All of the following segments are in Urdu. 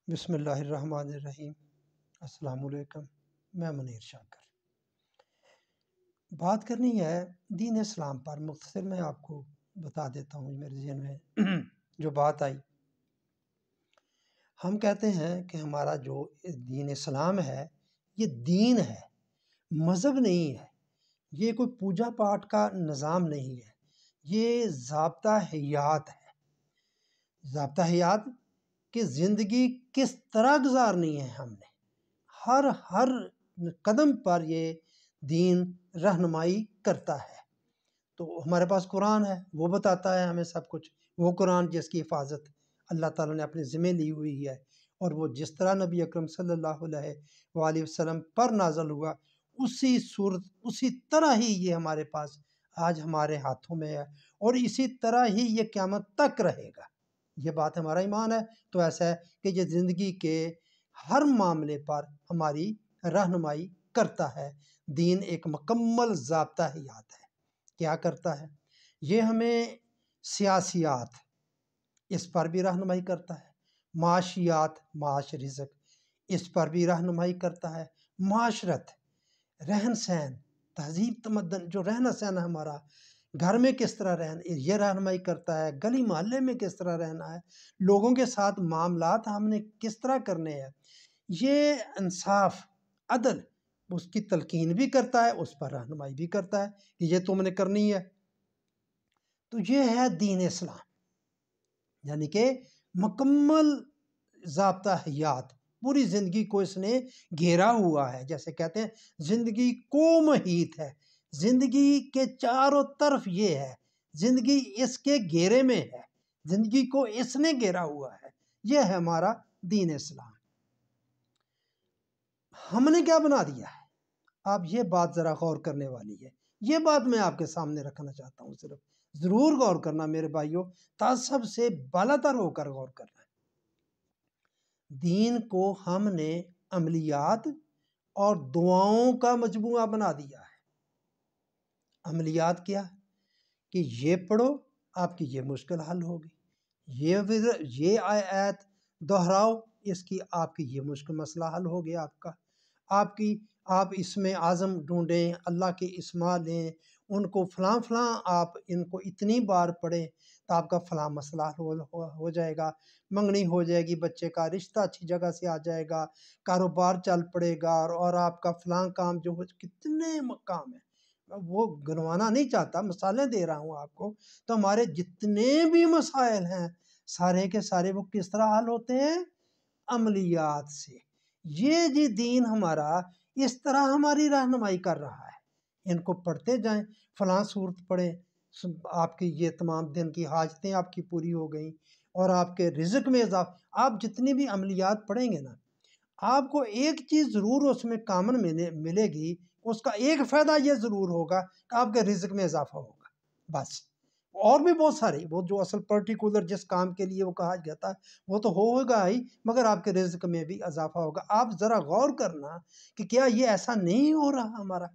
بسم اللہ الرحمن الرحیم۔ السلام علیکم، میں منیر شاکر۔ بات کرنی ہے دین اسلام پر۔ مختصر میں آپ کو بتا دیتا ہوں میرے ذہن میں جو بات آئی۔ ہم کہتے ہیں کہ ہمارا جو دین اسلام ہے یہ دین ہے، مذہب نہیں ہے، یہ کوئی پوجا پاٹ کا نظام نہیں ہے، یہ ضابطہ حیات ہے۔ ضابطہ حیات کہ زندگی کس طرح گزارنی ہے ہم نے، ہر قدم پر یہ دین رہنمائی کرتا ہے۔ تو ہمارے پاس قرآن ہے، وہ بتاتا ہے ہمیں سب کچھ۔ وہ قرآن جس کی حفاظت اللہ تعالیٰ نے اپنے ذمہ لی ہوئی ہے، اور وہ جس طرح نبی اکرم صلی اللہ علیہ وآلہ وسلم پر نازل ہوا اسی صورت اسی طرح ہی یہ ہمارے پاس آج ہمارے ہاتھوں میں ہے، اور اسی طرح ہی یہ قیامت تک رہے گا۔ یہ بات ہمارا ایمان ہے۔ تو ایسا ہے کہ یہ زندگی کے ہر معاملے پر ہماری رہنمائی کرتا ہے۔ دین ایک مکمل ضابطہ حیات ہے۔ کیا کرتا ہے؟ یہ ہمیں سیاسیات اس پر بھی رہنمائی کرتا ہے، معاشیات معاش رزق اس پر بھی رہنمائی کرتا ہے، معاشرت رہن سہن تہذیب تمدن جو رہنا سہنا ہمارا گھر میں کس طرح رہنا یہ رہنمائی کرتا ہے، گلی محلے میں کس طرح رہنا ہے، لوگوں کے ساتھ معاملات ہم نے کس طرح کرنے ہیں، یہ انصاف عدل اس کی تلقین بھی کرتا ہے، اس پر رہنمائی بھی کرتا ہے کہ یہ تم نے کرنی ہے۔ تو یہ ہے دین اسلام، یعنی کہ مکمل ضابطہ حیات، پوری زندگی کو اس نے گھیرا ہوا ہے۔ جیسے کہتے ہیں زندگی کو محیط ہے، زندگی کے چاروں طرف یہ ہے، زندگی اس کے گھیرے میں ہے، زندگی کو اس نے گھیرا ہوا ہے۔ یہ ہے ہمارا دین اسلام۔ ہم نے کیا بنا دیا ہے؟ اب یہ بات ذرا غور کرنے والی ہے۔ یہ بات میں آپ کے سامنے رکھنا چاہتا ہوں، صرف ضرور غور کرنا میرے بھائیوں، تعصب سے بالاتر ہو کر غور کرنا ہے۔ دین کو ہم نے عملیات اور دعاؤں کا مجموعہ بنا دیا ہے۔ عملیات کیا؟ کہ یہ پڑھو آپ کی یہ مشکل حل ہوگی، یہ آیت دہراؤ اس کی آپ کی یہ مشکل مسئلہ حل ہو گیا آپ اس میں اعظم ڈھونڈیں، اللہ کے اسماء لیں، ان کو فلاں آپ ان کو اتنی بار پڑھیں تو آپ کا فلاں مسئلہ ہو جائے گا، منگنی ہو جائے گی، بچے کا رشتہ اچھی جگہ سے آ جائے گا، کاروبار چل پڑے گا، اور آپ کا فلاں کام جو کتنے مقام ہیں وہ گنوانا نہیں چاہتا، مثالیں دے رہا ہوں آپ کو۔ تو ہمارے جتنے بھی مسائل ہیں سارے کے سارے وہ کس طرح حل ہوتے ہیں؟ عملیات سے۔ یہ جی دین ہمارا اس طرح ہماری رہنمائی کر رہا ہے۔ ان کو پڑھتے جائیں، فلاں صورت پڑھیں، آپ کی یہ تمام دن کی حاجتیں آپ کی پوری ہو گئیں، اور آپ کے رزق میں اضافہ۔ آپ جتنی بھی عملیات پڑھیں گے نا، آپ کو ایک چیز ضرور اس میں کامن ملے گی، اس کا ایک فائدہ یہ ضرور ہوگا کہ آپ کے رزق میں اضافہ ہوگا، بس۔ اور بھی بہت سارے وہ جو اصل پرٹیکولر جس کام کے لیے وہ کہا جاتا ہے وہ تو ہوگا ہی، مگر آپ کے رزق میں بھی اضافہ ہوگا۔ آپ ذرا غور کرنا کہ کیا یہ ایسا نہیں ہو رہا ہمارا؟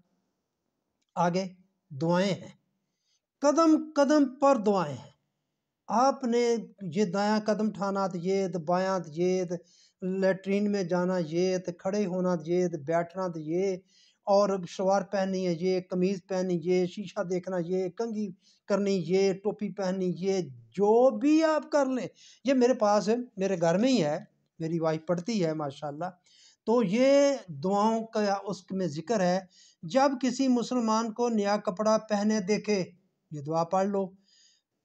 آگے دعائیں ہیں، قدم قدم پر دعائیں ہیں۔ آپ نے یہ دایاں قدم اٹھانا تو یہ، تو بایاں تو یہ، تو لیٹرین میں جانا یہ، تو کھڑے ہونا یہ، تو بیٹھنا تو یہ، اور شلوار پہننی ہے یہ، قمیض پہننی یہ، شیشہ دیکھنا یہ، کنگھی کرنی یہ، ٹوپی پہننی یہ، جو بھی آپ کر لیں۔ یہ میرے پاس میرے گھر میں ہی ہے، میری وائف پڑھتی ہے ماشاءاللہ۔ تو یہ دعاؤں کا اس میں ذکر ہے، جب کسی مسلمان کو نیا کپڑا پہنے دیکھے یہ دعا پڑھ لو۔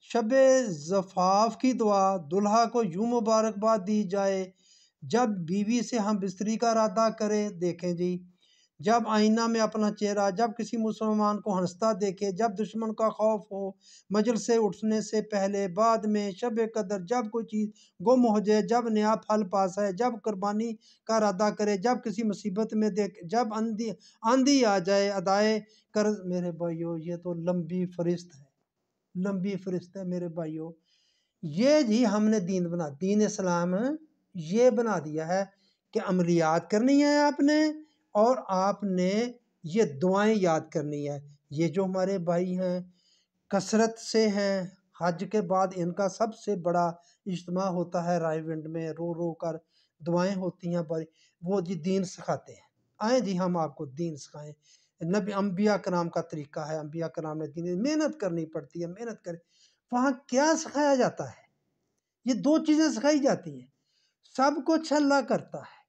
شب زفاف کی دعا، دلہا کو یوں مبارکباد دی جائے، جب بیوی سے ہم بستری کا ارادہ کرے، دیکھیں جی، جب آئینہ میں اپنا چہرہ، جب کسی مسلمان کو ہنستا دیکھے، جب دشمن کا خوف ہو، مجلس سے اٹھنے سے پہلے، بعد میں، شب قدر، جب کوئی چیز گم ہو جائے، جب نیا پھل پاس ہے، جب قربانی کا ارادہ کرے، جب کسی مصیبت میں دیکھ، جب آندھی آ جائے، ادائے قرض۔ میرے بھائیو یہ تو لمبی فہرست ہے، لمبی فہرست ہے میرے بھائیو۔ یہ جی ہم نے دین اسلام یہ بنا دیا ہے کہ عملیات کرنی ہے آپ نے، اور آپ نے یہ دعائیں یاد کرنی ہے۔ یہ جو ہمارے بھائی ہیں کثرت سے ہیں، حج کے بعد ان کا سب سے بڑا اجتماع ہوتا ہے رائے ونڈ میں، رو رو کر دعائیں ہوتی ہیں بڑی، وہ جی دین سکھاتے ہیں، آئیں جی ہم آپ کو دین سکھائیں۔ نبی انبیاء کرام کا طریقہ ہے، انبیاء کرام نے دین، محنت کرنی پڑتی ہے، محنت کرے۔ وہاں کیا سکھایا جاتا ہے؟ یہ دو چیزیں سکھائی جاتی ہیں، سب کچھ اللہ کرتا ہے،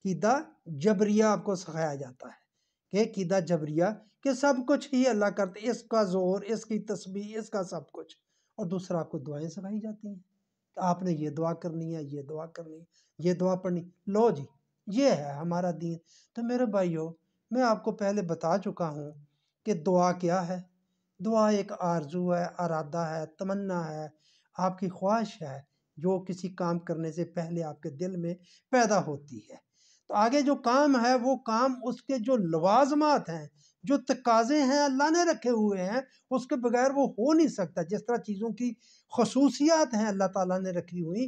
عقیدہ جبریہ آپ کو سکھایا جاتا ہے کہ عقیدہ جبریہ، کہ سب کچھ ہی اللہ کرتے، اس کا زور، اس کی تسبیح، اس کا سب کچھ۔ اور دوسرا آپ کو دعائیں سکھائی جاتی ہیں کہ آپ نے یہ دعا کرنی ہے، یہ دعا کرنی ہے، یہ دعا پڑھنی، لو جی یہ ہے ہمارا دین۔ تو میرے بھائیو، میں آپ کو پہلے بتا چکا ہوں کہ دعا کیا ہے۔ دعا ایک آرزو ہے، ارادہ ہے، تمنا ہے، آپ کی خواہش ہے جو کسی کام کرنے سے پہلے آپ کے دل میں پیدا ہوتی ہے۔ تو آگے جو کام ہے وہ کام اس کے جو لوازمات ہیں، جو تقاضے ہیں اللہ نے رکھے ہوئے ہیں، اس کے بغیر وہ ہو نہیں سکتا۔ جس طرح چیزوں کی خصوصیات ہیں اللہ تعالیٰ نے رکھی ہوئی،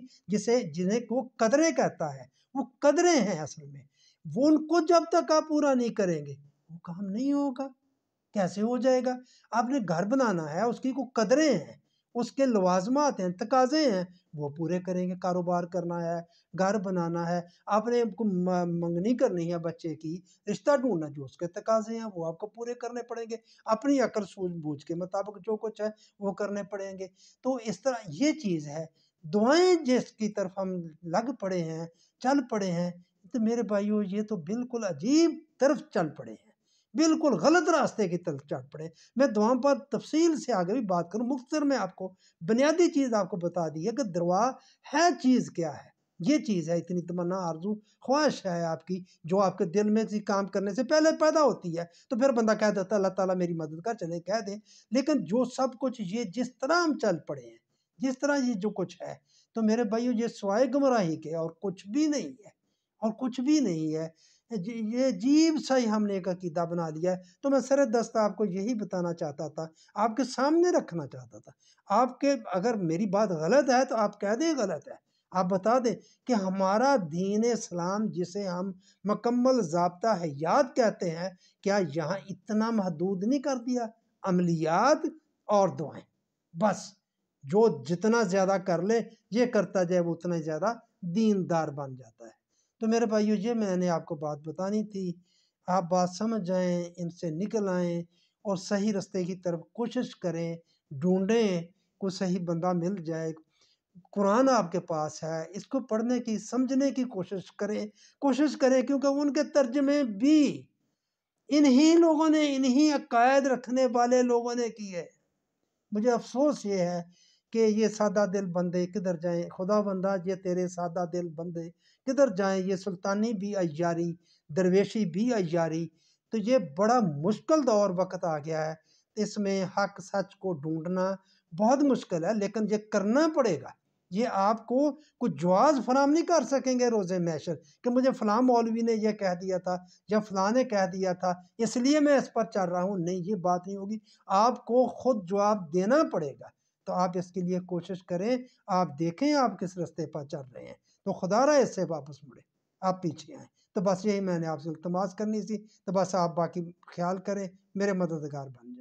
جنہیں وہ قدریں کہتا ہے، وہ قدریں ہیں اصل میں، وہ ان کو جب تک آپ پورا نہیں کریں گے وہ کام نہیں ہوگا۔ کیسے ہو جائے گا؟ آپ نے گھر بنانا ہے، اس کی کوئی قدریں ہیں، اس کے لوازمات ہیں، تقاضے ہیں، وہ پورے کریں گے۔ کاروبار کرنا ہے، گھر بنانا ہے، آپ نے منگنی کرنی ہے بچے کی، رشتہ ڈھونڈنا، جو اس کے تقاضے ہیں وہ آپ کو پورے کرنے پڑیں گے، اپنی عقل سوجھ بوجھ کے مطابق جو کچھ ہے وہ کرنے پڑیں گے۔ تو اس طرح یہ چیز ہے۔ دعائیں جس کی طرف ہم لگ پڑے ہیں، چل پڑے ہیں، تو میرے بھائیو یہ تو بالکل عجیب طرف چل پڑے ہیں، بالکل غلط راستے کی طرف چل پڑے۔ میں دعاؤں پر تفصیل سے آگے بھی بات کروں، مختصر میں آپ کو بنیادی چیز آپ کو بتا دی ہے کہ دعا ہے چیز کیا ہے۔ یہ چیز ہے، اتنی تمنا، آرزو، خواہش ہے آپ کی جو آپ کے دل میں کسی کام کرنے سے پہلے پیدا ہوتی ہے۔ تو پھر بندہ کہہ دیتا ہے اللہ تعالیٰ میری مدد کر، چلے کہہ دیں۔ لیکن جو سب کچھ یہ جس طرح ہم چل پڑے ہیں، جس طرح یہ جو کچھ ہے، تو میرے بھائیو یہ سوائے گمراہی کے اور کچھ بھی نہیں ہے، اور کچھ بھی نہیں ہے۔ یہ عجیب سا ہی ہم نے ایک عقیدہ بنا لیا ہے۔ تو میں سر دست آپ کو یہی بتانا چاہتا تھا، آپ کے سامنے رکھنا چاہتا تھا۔ آپ کے اگر میری بات غلط ہے تو آپ کہہ دیں غلط ہے، آپ بتا دیں کہ ہمارا دین اسلام جسے ہم مکمل ضابطہ حیات کہتے ہیں، کیا یہاں اتنا محدود نہیں کر دیا؟ عملیات اور دعائیں، بس جو جتنا زیادہ کر لے، یہ کرتا جائے، وہ اتنا زیادہ دیندار بن جاتا ہے۔ تو میرے بھائیو یہ میں نے آپ کو بات بتانی تھی، آپ بات سمجھ جائیں، ان سے نکل آئیں اور صحیح رستے کی طرف کوشش کریں، ڈھونڈیں، کوئی صحیح بندہ مل جائے۔ قرآن آپ کے پاس ہے، اس کو پڑھنے کی، سمجھنے کی کوشش کریں، کیونکہ ان کے ترجمے بھی انہی لوگوں نے، انہی عقائد رکھنے والے لوگوں نے کیے۔ مجھے افسوس یہ ہے کہ یہ سادہ دل بندے کدھر جائیں، خدا بندہ یہ تیرے سادہ دل بندے کدھر جائیں، یہ سلطانی بھی عیاری، درویشی بھی عیاری۔ تو یہ بڑا مشکل دور وقت آ گیا ہے، اس میں حق سچ کو ڈھونڈنا بہت مشکل ہے، لیکن یہ کرنا پڑے گا۔ یہ آپ کو کچھ جواز فراہم نہیں کر سکیں گے روز محشر کہ مجھے فلاں مولوی نے یہ کہہ دیا تھا یا فلاں نے کہہ دیا تھا اس لیے میں اس پر چل رہا ہوں۔ نہیں، یہ بات نہیں ہوگی، آپ کو خود جواب دینا پڑے گا۔ تو آپ اس کے لیے کوشش کریں، آپ دیکھیں آپ کس رستے پر چل رہے ہیں، تو خدا رہا اس سے واپس مڑے، آپ پیچھے آئیں۔ تو بس یہی میں نے آپ سے التماس کرنی تھی، تو بس آپ باقی خیال کریں، میرے مددگار بن جائیں۔